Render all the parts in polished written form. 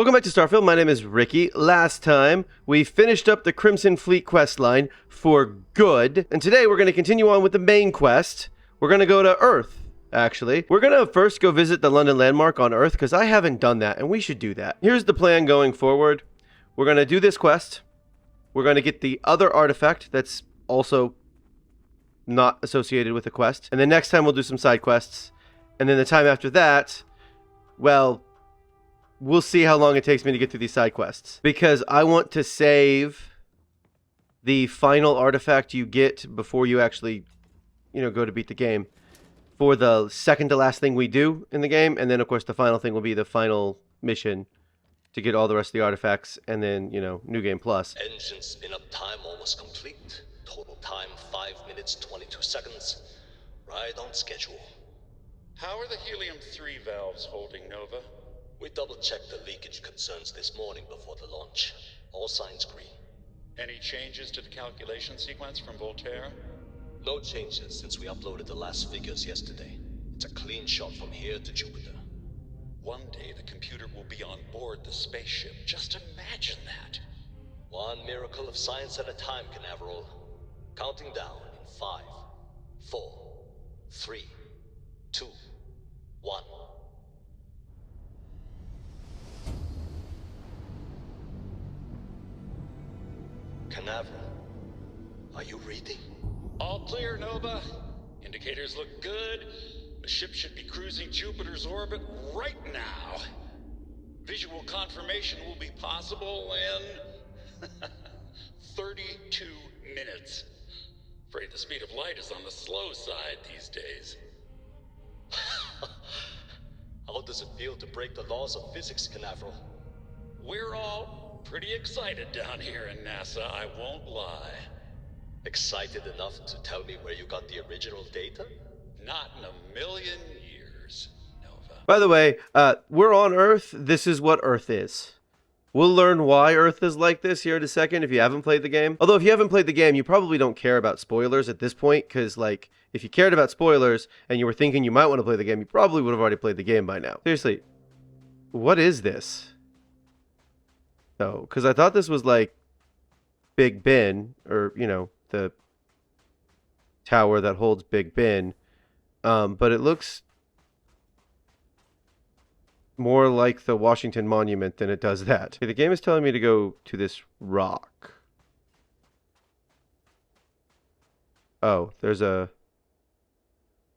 Welcome back to Starfield. My name is Ricky. Last time, we finished up the Crimson Fleet quest line for good. And today, we're going to continue on with the main quest. We're going to go to Earth, actually. We're going to first go visit the London landmark on Earth, because I haven't done that, and we should do that. Here's the plan going forward. We're going to do this quest. We're going to get the other artifact that's also not associated with the quest. And then next time, we'll do some side quests. And then the time after that, well, we'll see how long it takes me to get through these side quests. Because I want to save the final artifact you get before you actually, go to beat the game for the second to last thing we do in the game. And then, of course, the final thing will be the final mission to get all the rest of the artifacts. And then, New Game Plus. Engine spin-up time almost complete. Total time 5 minutes, 22 seconds. Right on schedule. How are the helium-3 valves holding, Nova? We double-checked the leakage concerns this morning before the launch. All signs green. Any changes to the calculation sequence from Voltaire? No changes since we uploaded the last figures yesterday. It's a clean shot from here to Jupiter. One day the computer will be on board the spaceship. Just imagine that. One miracle of science at a time, Canaveral. Counting down in 5, 4, 3, 2, 1. Canaveral, are you reading? All clear, Nova. Indicators look good. The ship should be cruising Jupiter's orbit right now. Visual confirmation will be possible in 32 minutes. Afraid the speed of light is on the slow side these days. How does it feel to break the laws of physics, Canaveral? We're all pretty excited down here in NASA, I won't lie. Excited enough to tell me where you got the original data? Not in a million years, Nova. By the way, we're on Earth. This is what Earth is. We'll learn why Earth is like this here in a second if you haven't played the game. Although if you haven't played the game, you probably don't care about spoilers at this point, because if you cared about spoilers and you were thinking you might want to play the game, you probably would have already played the game by now. Seriously, what is this? Oh, because I thought this was like Big Ben, or, the tower that holds Big Ben. But it looks more like the Washington Monument than it does that. Okay, the game is telling me to go to this rock. Oh, there's a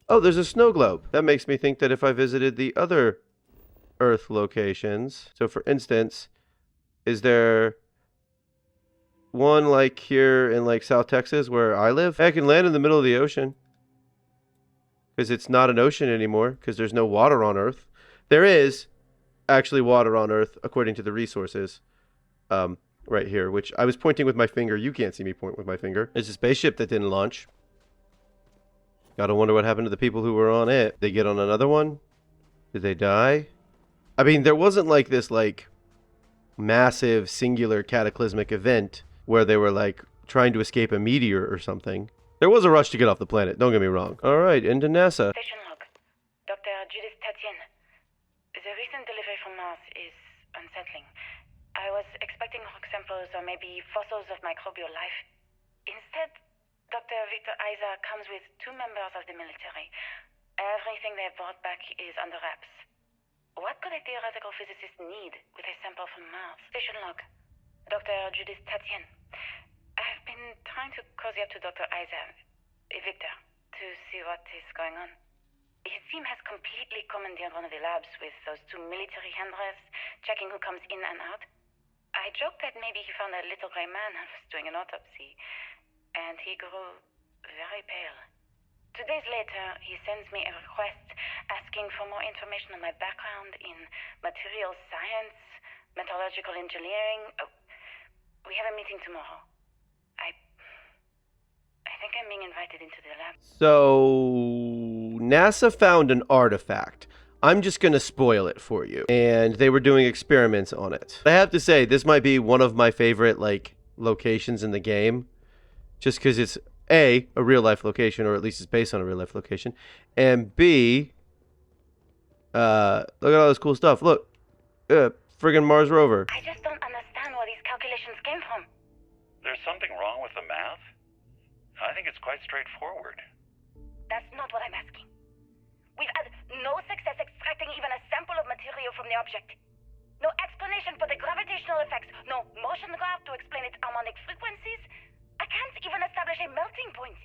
snow globe. That makes me think that if I visited the other Earth locations, so for instance, is there one like here in South Texas where I live? I can land in the middle of the ocean. Because it's not an ocean anymore, because there's no water on Earth. There is actually water on Earth, according to the resources. Right here, which I was pointing with my finger. You can't see me point with my finger. It's a spaceship that didn't launch. Gotta wonder what happened to the people who were on it. Did they get on another one? Did they die? I mean, there wasn't this massive singular cataclysmic event where they were trying to escape a meteor or something. There was a rush to get off the planet, don't get me wrong. Alright, into NASA. Station log. Dr. Judith Tatian. The recent delivery from Mars is unsettling. I was expecting rock samples or maybe fossils of microbial life. Instead, Dr. Victor Isa comes with 2 members of the military. Everything they've brought back is under wraps. What could a theoretical physicist need with a sample from Mars? Station log. Dr. Judith Tatian. I've been trying to cozy up to Dr. Isa, Victor, to see what is going on. His team has completely commandeered one of the labs with those 2 military handlers, checking who comes in and out. I joked that maybe he found a little gray man and was doing an autopsy, and he grew very pale. 2 days later, he sends me a request asking for more information on my background in materials science, metallurgical engineering. Oh, we have a meeting tomorrow. I think I'm being invited into the lab. So, NASA found an artifact. I'm just going to spoil it for you. And they were doing experiments on it. I have to say, this might be one of my favorite, locations in the game. Just because it's, A, a real-life location, or at least it's based on a real-life location. And B, look at all this cool stuff. Look, friggin' Mars rover. I just don't understand where these calculations came from. There's something wrong with the math? I think it's quite straightforward. That's not what I'm asking. We've had no success extracting even a sample of material from the object. No explanation for the gravitational effects, no motion graph to explain its harmonic frequencies. I can't even establish a melting point.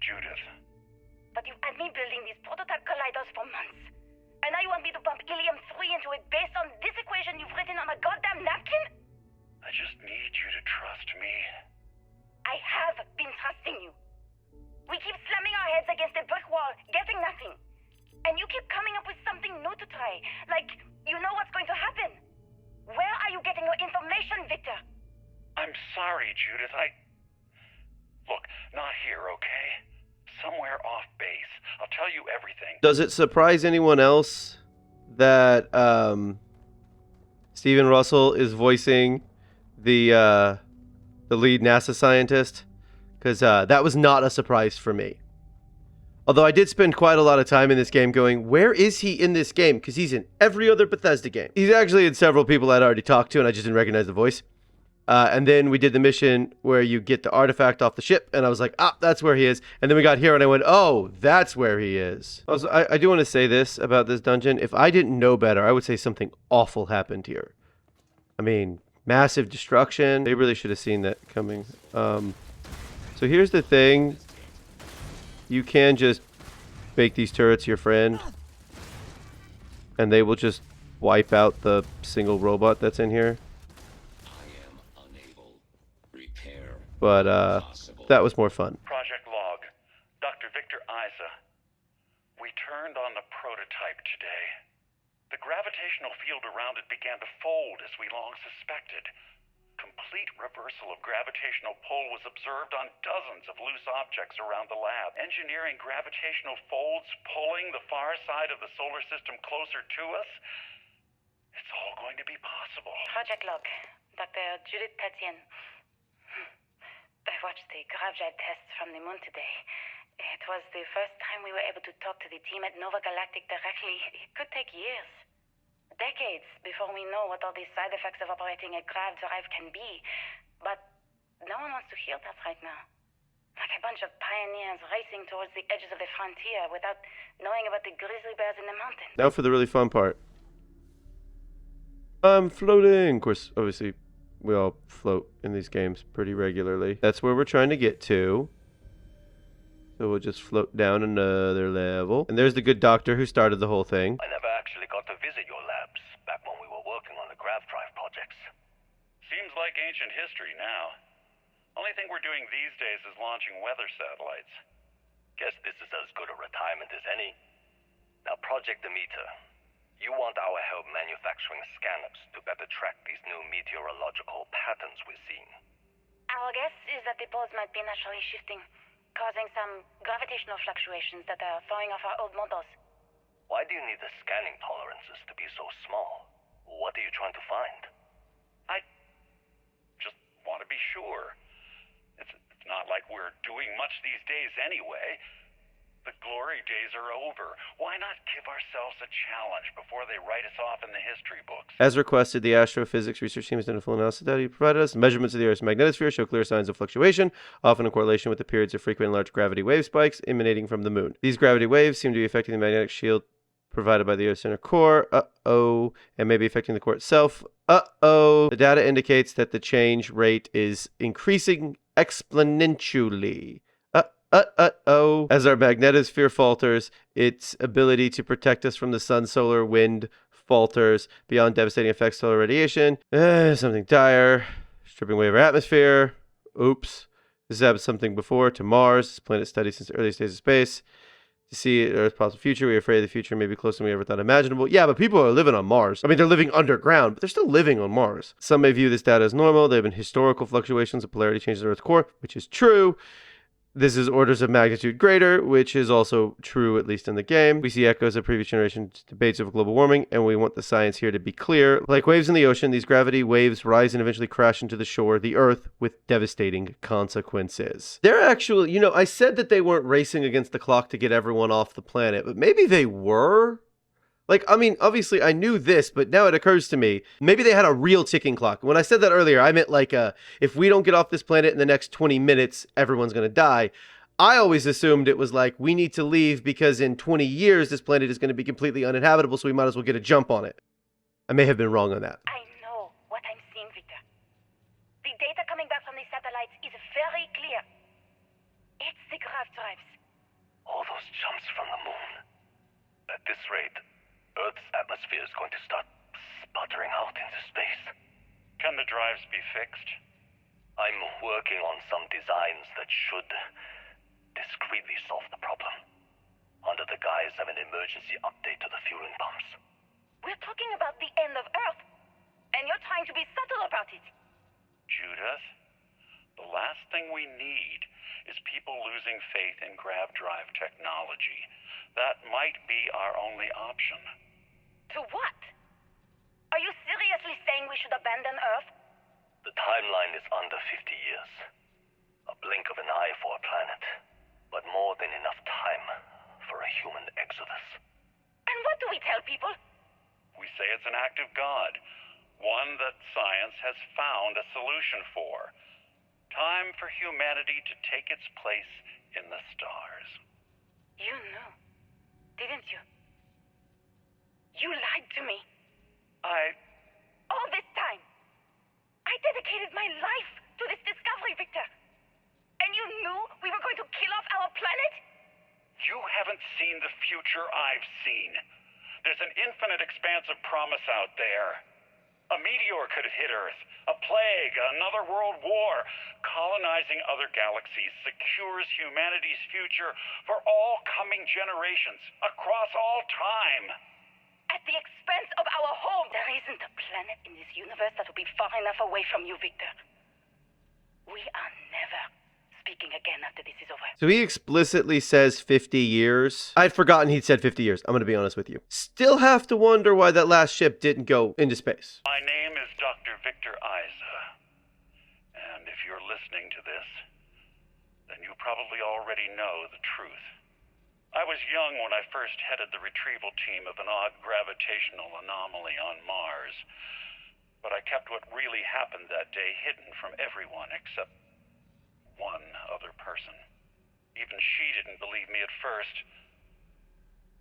Judith. But you've had me building these prototype colliders for months. And now you want me to pump helium-3 into it based on this equation you've written on a goddamn napkin? I just need you to trust me. I have been trusting you. We keep slamming our heads against a brick wall, getting nothing. And you keep coming up with something new to try. Like, you know what's going to happen. Where are you getting your information, Victor? I'm sorry, Judith. Look, not here, okay? Somewhere off base. I'll tell you everything. Does it surprise anyone else that Stephen Russell is voicing the lead NASA scientist? Because that was not a surprise for me. Although I did spend quite a lot of time in this game going, where is he in this game? Because he's in every other Bethesda game. He's actually in several people I'd already talked to, and I just didn't recognize the voice. And then we did the mission where you get the artifact off the ship, and I was like, that's where he is. And then we got here, and I went, oh, that's where he is. Also, I do want to say this about this dungeon. If I didn't know better, I would say something awful happened here. I mean, massive destruction. They really should have seen that coming. So here's the thing. You can just make these turrets your friend, and they will just wipe out the single robot that's in here. But that was more fun. Project Log. Dr. Victor Isa. We turned on the prototype today. The gravitational field around it began to fold as we long suspected. Complete reversal of gravitational pull was observed on dozens of loose objects around the lab. Engineering gravitational folds pulling the far side of the solar system closer to us. It's all going to be possible. Project Log. Dr. Juliet and I. I watched the gravjite tests from the moon today. It was the first time we were able to talk to the team at Nova Galactic directly. It could take years, decades, before we know what all the side effects of operating a grav drive can be. But no one wants to hear that right now. Like a bunch of pioneers racing towards the edges of the frontier without knowing about the grizzly bears in the mountains. Now for the really fun part. I'm floating. Of course, obviously, we all float in these games pretty regularly. That's where we're trying to get to. So we'll just float down another level. And there's the good doctor who started the whole thing. I never actually got to visit your labs back when we were working on the grav drive projects. Seems like ancient history now. Only thing we're doing these days is launching weather satellites. Guess this is as good a retirement as any. Now, Project Demeter. You want our help manufacturing scanners to better track these new meteorological patterns we're seeing. Our guess is that the poles might be naturally shifting, causing some gravitational fluctuations that are throwing off our old models. Why do you need the scanning tolerances to be so small? What are you trying to find? I just want to be sure. It's not like we're doing much these days anyway. The glory days are over. Why not give ourselves a challenge before they write us off in the history books? As requested, the astrophysics research team has done a full analysis of data you provided us. Measurements of the Earth's magnetosphere show clear signs of fluctuation, often in correlation with the periods of frequent and large gravity wave spikes emanating from the moon. These gravity waves seem to be affecting the magnetic shield provided by the Earth's inner core. And maybe affecting the core itself. The data indicates that the change rate is increasing exponentially. As our magnetosphere falters, its ability to protect us from the sun, solar, wind falters beyond devastating effects of solar radiation. Something dire. Stripping away of our atmosphere. Oops. This has happened something before to Mars. This planet studied since the earliest days of space. To see Earth's possible future, we are afraid the future may be closer than we ever thought imaginable. Yeah, but people are living on Mars. I mean, they're living underground, but they're still living on Mars. Some may view this data as normal. There have been historical fluctuations of polarity changes in Earth's core, which is true. This is orders of magnitude greater, which is also true, at least in the game. We see echoes of previous generations' debates over global warming, and we want the science here to be clear. Like waves in the ocean, these gravity waves rise and eventually crash into the shore, the Earth, with devastating consequences. They're actually, I said that they weren't racing against the clock to get everyone off the planet, but maybe they were. Like, I mean, obviously I knew this, but now it occurs to me, maybe they had a real ticking clock. When I said that earlier, I meant like, if we don't get off this planet in the next 20 minutes, everyone's going to die. I always assumed it was like, we need to leave because in 20 years, this planet is going to be completely uninhabitable, so we might as well get a jump on it. I may have been wrong on that. I know what I'm seeing, Victor. The data coming back from the satellites is very clear. It's the grav drives. All those jumps from the moon. At this rate, Earth's atmosphere is going to start sputtering out into space. Can the drives be fixed? I'm working on some designs that should discreetly solve the problem, under the guise of an emergency update to the fueling pumps. We're talking about the end of Earth, and you're trying to be subtle about it. Judith, the last thing we need is people losing faith in grav drive technology. That might be our only option. To what? Are you seriously saying we should abandon Earth? The timeline is under 50 years. A blink of an eye for a planet, but more than enough time for a human exodus. And what do we tell people? We say it's an act of God, one that science has found a solution for. Time for humanity to take its place in the stars. You knew, didn't you? You lied to me. All this time. I dedicated my life to this discovery, Victor. And you knew we were going to kill off our planet? You haven't seen the future I've seen. There's an infinite expanse of promise out there. A meteor could have hit Earth. A plague, another world war. Colonizing other galaxies secures humanity's future for all coming generations, across all time. At the expense of our home. There isn't a planet in this universe that will be far enough away from you, Victor. We are never speaking again after this is over. So he explicitly says 50 years. I'd forgotten he'd said 50 years. I'm going to be honest with you. Still have to wonder why that last ship didn't go into space. My name is Dr. Victor Isa. And if you're listening to this, then you probably already know the truth. I was young when I first headed the retrieval team of an odd gravitational anomaly on Mars. But I kept what really happened that day hidden from everyone except one other person. Even she didn't believe me at first.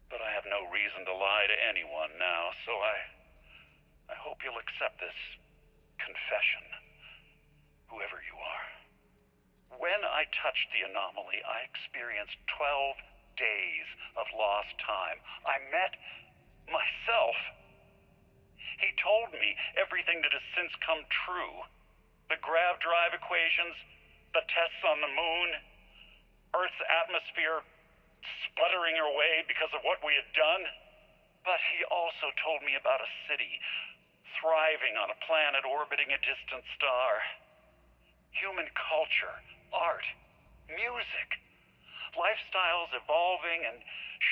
But I have no reason to lie to anyone now, so I hope you'll accept this confession, whoever you are. When I touched the anomaly, I experienced 12 days of lost time. I met myself. He told me everything that has since come true. The grav drive equations, the tests on the moon, Earth's atmosphere sputtering away because of what we had done. But he also told me about a city thriving on a planet orbiting a distant star. Human culture, art, music, lifestyles evolving and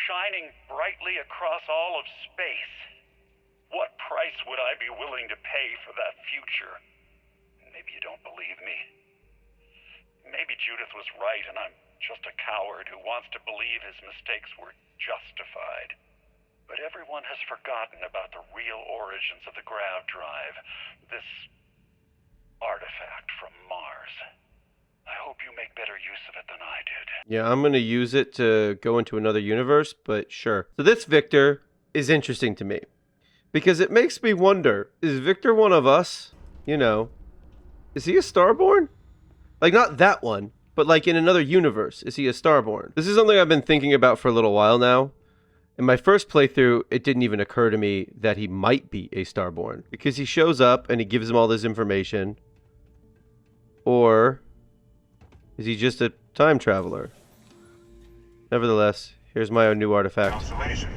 shining brightly across all of space. What price would I be willing to pay for that future? Maybe you don't believe me. Maybe Judith was right and I'm just a coward who wants to believe his mistakes were justified. But everyone has forgotten about the real origins of the grav drive, this artifact from Mars. I hope you make better use of it than I did. Yeah, I'm going to use it to go into another universe, but sure. So this Victor is interesting to me because it makes me wonder, is Victor one of us? You know, is he a Starborn? Like, not that one, but like in another universe, is he a Starborn? This is something I've been thinking about for a little while now. In my first playthrough, it didn't even occur to me that he might be a Starborn because he shows up and he gives him all this information. Or is he just a time traveler? Nevertheless, here's my own new artifact. Constellation,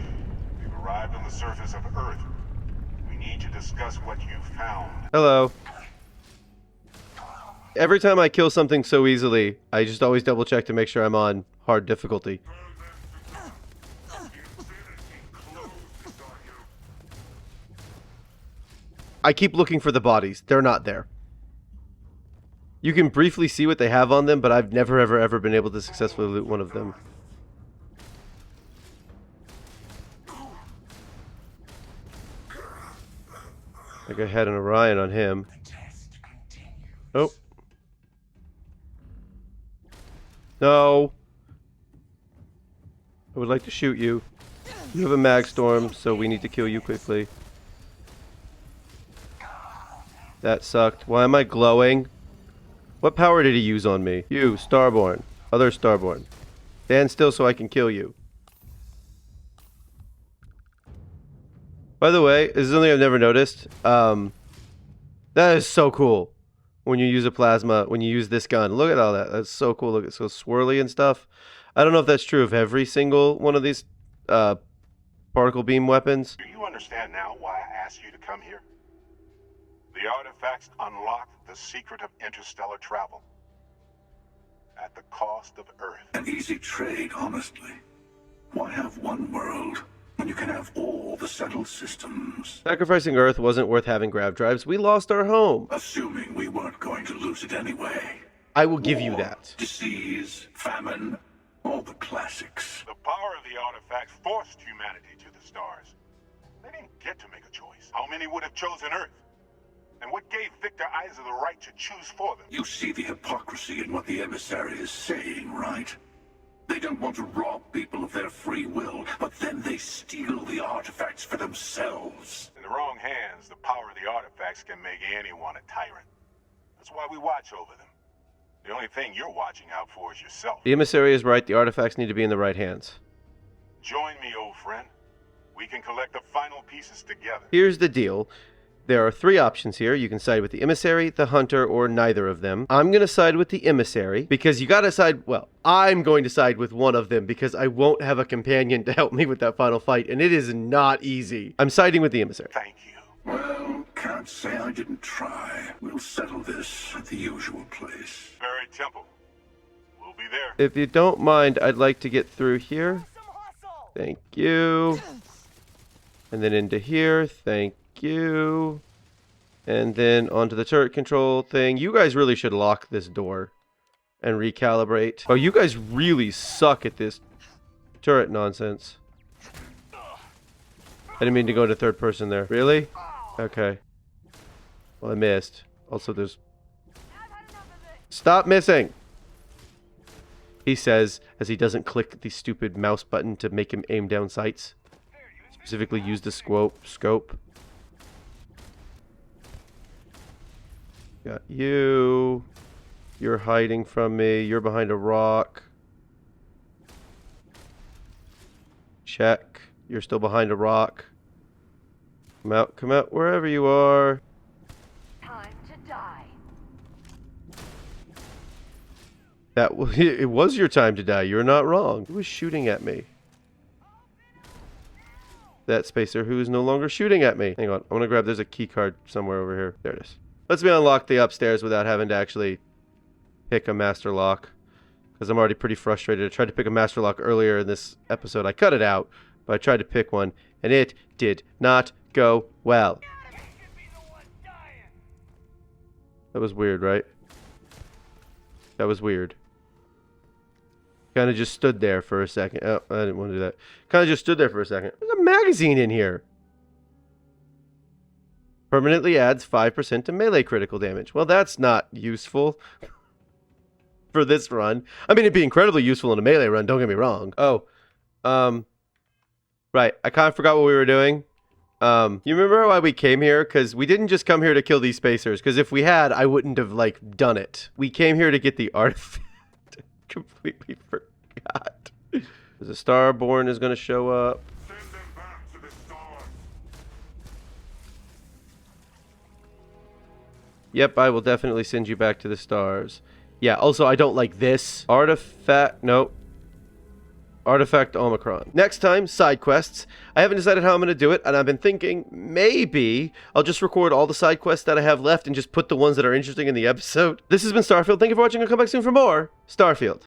we've arrived on the surface of Earth. We need to discuss what you've found. Hello. Every time I kill something so easily, I just always double check to make sure I'm on hard difficulty. I keep looking for the bodies. They're not there. You can briefly see what they have on them, but I've never, ever been able to successfully loot one of them. I think I had an Orion on him. Oh. No. I would like to shoot you. You have a mag storm, so we need to kill you quickly. That sucked. Why am I glowing? What power did he use on me? You, Starborn. Other Starborn. Stand still so I can kill you. By the way, this is something I've never noticed. That is so cool. When you use a plasma, when you use this gun. Look at all that. That's so cool. Look, it's so swirly and stuff. I don't know if that's true of every single one of these particle beam weapons. Do you understand now why I asked you to come here? The artifacts unlock the secret of interstellar travel. At the cost of Earth. An easy trade, honestly. Why have one world when you can have all the settled systems? Sacrificing Earth wasn't worth having grav drives. We lost our home. Assuming we weren't going to lose it anyway. I will give you War, that. Disease, famine, all the classics. The power of the artifacts forced humanity to the stars. They didn't get to make a choice. How many would have chosen Earth? And what gave Victor Isa the right to choose for them? You see the hypocrisy in what the emissary is saying, right? They don't want to rob people of their free will, but then they steal the artifacts for themselves. In the wrong hands, the power of the artifacts can make anyone a tyrant. That's why we watch over them. The only thing you're watching out for is yourself. The emissary is right. The artifacts need to be in the right hands. Join me, old friend. We can collect the final pieces together. Here's the deal. There are three options here. You can side with the emissary, the hunter, or neither of them. I'm going to side with the emissary because you got to side... Well, I'm going to side with one of them because I won't have a companion to help me with that final fight, and it is not easy. I'm siding with the emissary. Thank you. Well, can't say I didn't try. We'll settle this at the usual place. Very Temple. We'll be there. If you don't mind, I'd like to get through here. Thank you. And then into here. Thank you. And then onto the turret control thing. You guys really should lock this door and recalibrate. Oh, you guys really suck at this turret nonsense. I didn't mean to go into third person there. Really? Okay. Well, I missed. Also, there's... Stop missing! He says, as he doesn't click the stupid mouse button to make him aim down sights. Specifically use the scope. Got you. You're hiding from me. You're behind a rock. Check. You're still behind a rock. Come out wherever you are. Time to die. It was your time to die. You're not wrong. Who was shooting at me? That spacer who is no longer shooting at me. Hang on. I'm going to grab... There's a key card somewhere over here. There it is. Let's me unlock the upstairs without having to actually pick a master lock. Because I'm already pretty frustrated. I tried to pick a master lock earlier in this episode. I cut it out. But I tried to pick one. And it did not go well. That was weird, right? That was weird. Kind of just stood there for a second. Oh, I didn't want to do that. Kind of just stood there for a second. There's a magazine in here. Permanently adds 5% to melee critical damage. Well, that's not useful for this run. I mean, it'd be incredibly useful in a melee run, don't get me wrong. Oh, right. I kind of forgot what we were doing. You remember why we came here? Because we didn't just come here to kill these spacers. Because if we had, I wouldn't have, like, done it. We came here to get the artifact. Completely forgot. There's a Starborn is going to show up. Send them back to the stars. Yep, I will definitely send you back to the stars. Yeah, also, I don't like this. Artifact... Nope. Artifact Omicron. Next time, side quests. I haven't decided how I'm going to do it, and I've been thinking maybe I'll just record all the side quests that I have left and just put the ones that are interesting in the episode. This has been Starfield. Thank you for watching. I'll come back soon for more Starfield.